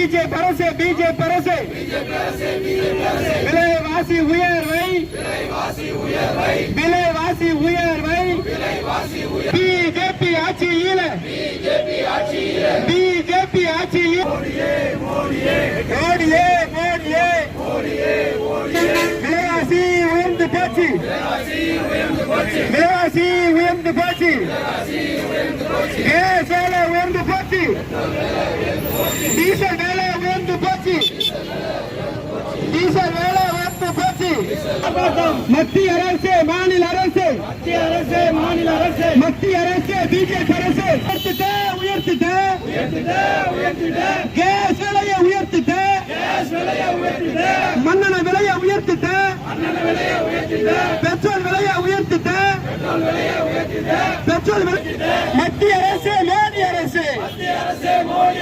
BJP அரசு விலைவாசி உயர்வை பிஜேபி ஆட்சியில் விலைவாசி உயர்ந்து போச்சு கேஸ் வேலை உயர்ந்து போச்சு டீசல் வேலை உயர்ந்து போச்சு மத்திய அரசு மாநில அரசு பிஜேபி அரசு உயர்த்திட்ட கேஸ் விலையை உயர்த்திட்ட மண்ணெண்ண விலையை உயர்த்திட்ட பெட்ரோல் விலையை உயர்த்திட்ட மத்திய அரசு மோடி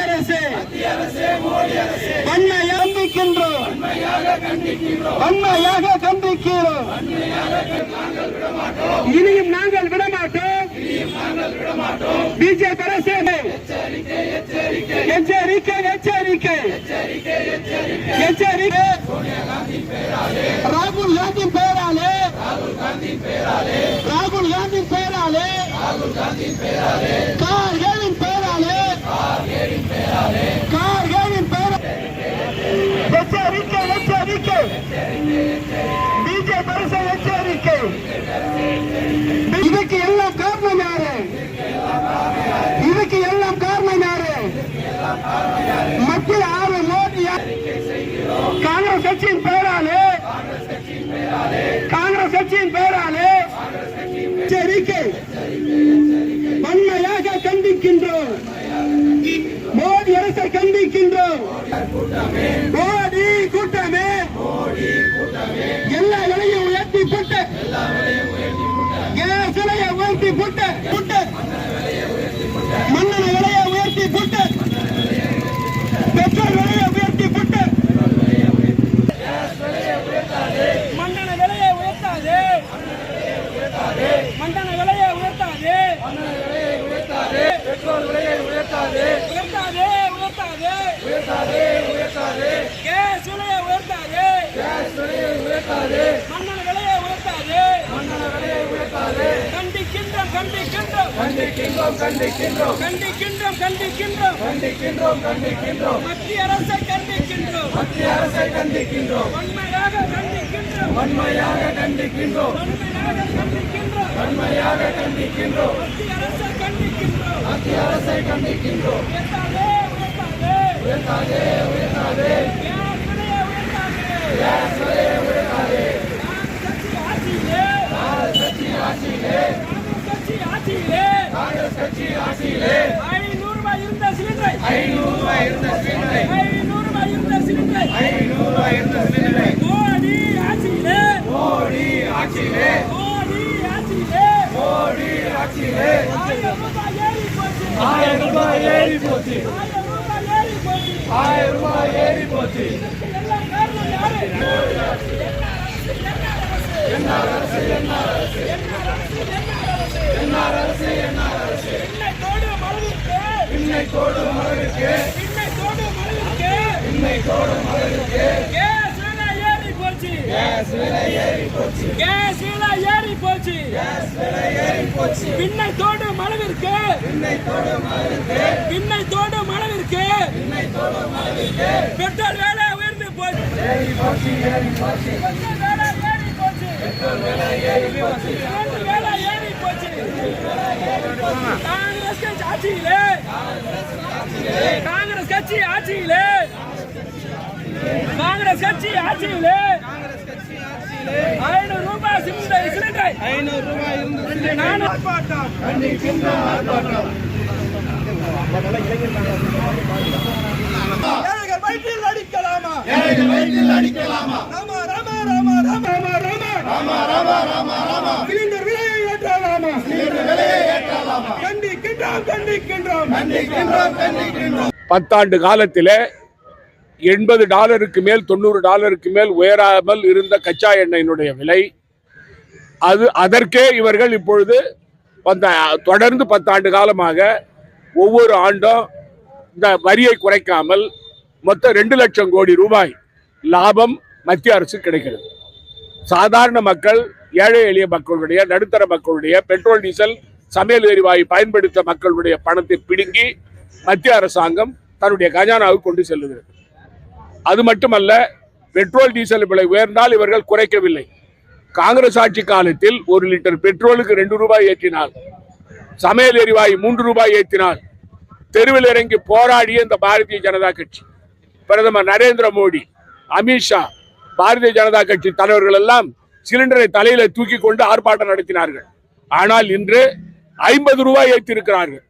அரசு வன்மையாக கண்டிக்கின்றோம் இனியும் நாங்கள் விடமாட்டோம் பிஜேபி அரசு எச்சரிக்கை ராகுல் காந்தி பெயராலே கார்களின் பெயராலே எச்சரிக்கை பிஜேபி அரசு எச்சரிக்கை. இதுக்கு எல்லாம் காரணம் யாரு? மத்திய ஆறு மோடி காங்கிரஸ் கட்சியின் பெயராலே எச்சரிக்கை வன்மையாக கண்டிக்கின்றோம். மோடி அரசை கண்டிக்கின்றோம். மோடி கூட்டமே எல்லா விலையும் உயர்த்தி போட்டு கேஸ் விலையை உயர்த்தி போட்டு மண்ணெண்ண விலையை உயர்த்தி போட்டு பெட்ரோல் விலையை உயர்த்தி போட்டு மண்ணெண்ண விலையை உயர்த்தாது பெட்ரோல் விலையை உயர்த்தாது கேஸ் விலையை உயர்த்தாது மண்ணெண்ண விலையை உயர்த்தாது கண்டிக்கின்றோம் மத்திய அரசை கண்டிக்கின்றோம் வன்மையாக கண்டிக்கின்றோம் மத்திய அரசை கண்டிக்கின்றோம் உயர்த்தாதே கேஸ் விலையை உயர்த்தாதே காங்கிரஸ் கட்சி ஆட்சியிலே 500 ரூபாய் இருந்த சிலிண்டரை 500 ரூபாய் இருந்த சிலிண்டரை மோடி ஆட்சியிலே 1000 ரூபாய் ஏறி போச்சு 1000 ரூபாய் ஏறி போச்சு. என்ன அரசு இன்னை தோடும் அளவிற்கு கேஸ் விலை ஏறி போச்சு பின்னை தோடும் அளவிற்கு பெட்ரோல் விலை உயர்ந்து போச்சு காங்கிரஸ் கட்சி ஆட்சியிலே 500 ரூபாய் சிலிண்டரை 500 ரூபாய் வயிற்றில் அடிக்கலாமா ராமா சிலிண்டர் விலையை ஏற்றலாமா கண்டிக்கின்றோம் 10 ஆண்டு காலத்திலே $80 மேல் $90 மேல் உயராமல் இருந்த கச்சா எண்ணெயினுடைய விலை அதற்கே இவர்கள் இப்பொழுது தொடர்ந்து 10 ஆண்டு காலமாக ஒவ்வொரு ஆண்டும் இந்த வரியை குறைக்காமல் மொத்தம் 2 லட்சம் கோடி ரூபாய் லாபம் மத்திய அரசு கிடைக்கிறது. சாதாரண மக்கள், ஏழை எளிய மக்களுடைய, நடுத்தர மக்களுடைய பெட்ரோல் டீசல் சமையல் எரிவாயு பயன்படுத்த மக்களுடைய பணத்தை பிடுங்கி மத்திய அரசாங்கம் தன்னுடைய கஜானாவுக்கு கொண்டு செல்லுகிறது. அது மட்டுமல்ல, பெட்ரோல் டீசல் விலை உயர்ந்தால் இவர்கள் குறைக்கவில்லை. காங்கிரஸ் ஆட்சி காலத்தில் 1 லிட்டர் பெட்ரோலுக்கு 2 ரூபாய் ஏற்றினால், சமையல் எரிவாயு 3 ரூபாய் ஏற்றினால் தெருவில் இறங்கி போராடிய இந்த பாரதிய ஜனதா கட்சி, பிரதமர் நரேந்திர மோடி, அமித்ஷா, பாரதிய ஜனதா கட்சி தலைவர்கள் எல்லாம் சிலிண்டரை தலையில தூக்கி கொண்டு ஆர்ப்பாட்டம் நடத்தினார்கள். ஆனால் இன்று 50 ரூபாய் ஏற்றிருக்கிறார்கள்.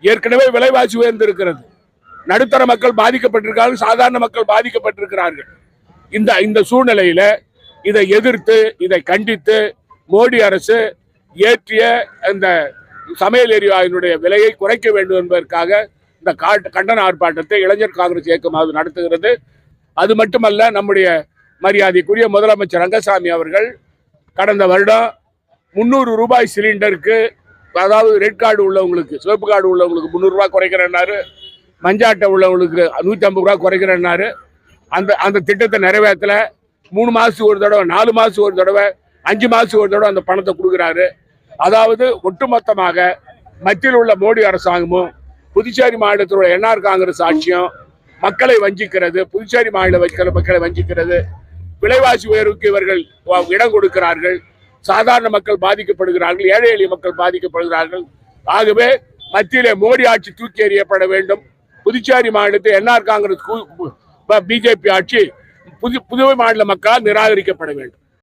ஏற்கனவே விலைவாசி உயர்ந்திருக்கிறது. நடுத்தர மக்கள் பாதிக்கப்பட்டிருக்கிறார்கள், சாதாரண மக்கள் பாதிக்கப்பட்டிருக்கிறார்கள். இந்த சூழ்நிலையில இதை எதிர்த்து, இதை கண்டித்து மோடி அரசு ஏற்றிய இந்த சமையல் எரிவாயுடைய விலையை குறைக்க வேண்டும் என்பதற்காக இந்த கண்டன ஆர்ப்பாட்டத்தை இளைஞர் காங்கிரஸ் இயக்கமாவது நடத்துகிறது. அது மட்டுமல்ல, நம்முடைய மரியாதைக்குரிய முதலமைச்சர் ரங்கசாமி அவர்கள் கடந்த வருடம் 300 ரூபாய் சிலிண்டருக்கு, அதாவது ரெட் கார்டு உள்ளவங்களுக்கு, சிவப்பு கார்டு உள்ளவங்களுக்கு 300 ரூபாய் குறைக்கிறேன்னாரு, மஞ்சாட்டை உள்ளவங்களுக்கு 150 ரூபாய் குறைக்கிறேன்னாரு. அந்த திட்டத்தை நிறைவேற்றல. 3 மாசத்துக்கு ஒரு தடவை, 4 மாசத்துக்கு ஒரு தடவை, 5 மாசத்துக்கு ஒரு தடவை அந்த பணத்தை கொடுக்குறாரு. அதாவது ஒட்டுமொத்தமாக மத்தியில் உள்ள மோடி அரசாங்கமும் புதுச்சேரி மாநிலத்தில் உள்ள என்ஆர் காங்கிரஸ் ஆட்சியும் மக்களை வஞ்சிக்கிறது. புதுச்சேரி மாநில மக்களை வஞ்சிக்கிறது. விலைவாசி உயர்வுக்கு இவர்கள் இடம் கொடுக்கிறார்கள். சாதாரண மக்கள் பாதிக்கப்படுகிறார்கள், ஏழை எளிய மக்கள் பாதிக்கப்படுகிறார்கள். ஆகவே மத்தியிலே மோடி ஆட்சி தூக்கி எறியப்பட வேண்டும். புதுச்சேரி மாநிலத்தில் என்ஆர் காங்கிரஸ் பிஜேபி ஆட்சி புதுவை மாநில மக்களால் நிராகரிக்கப்பட வேண்டும்.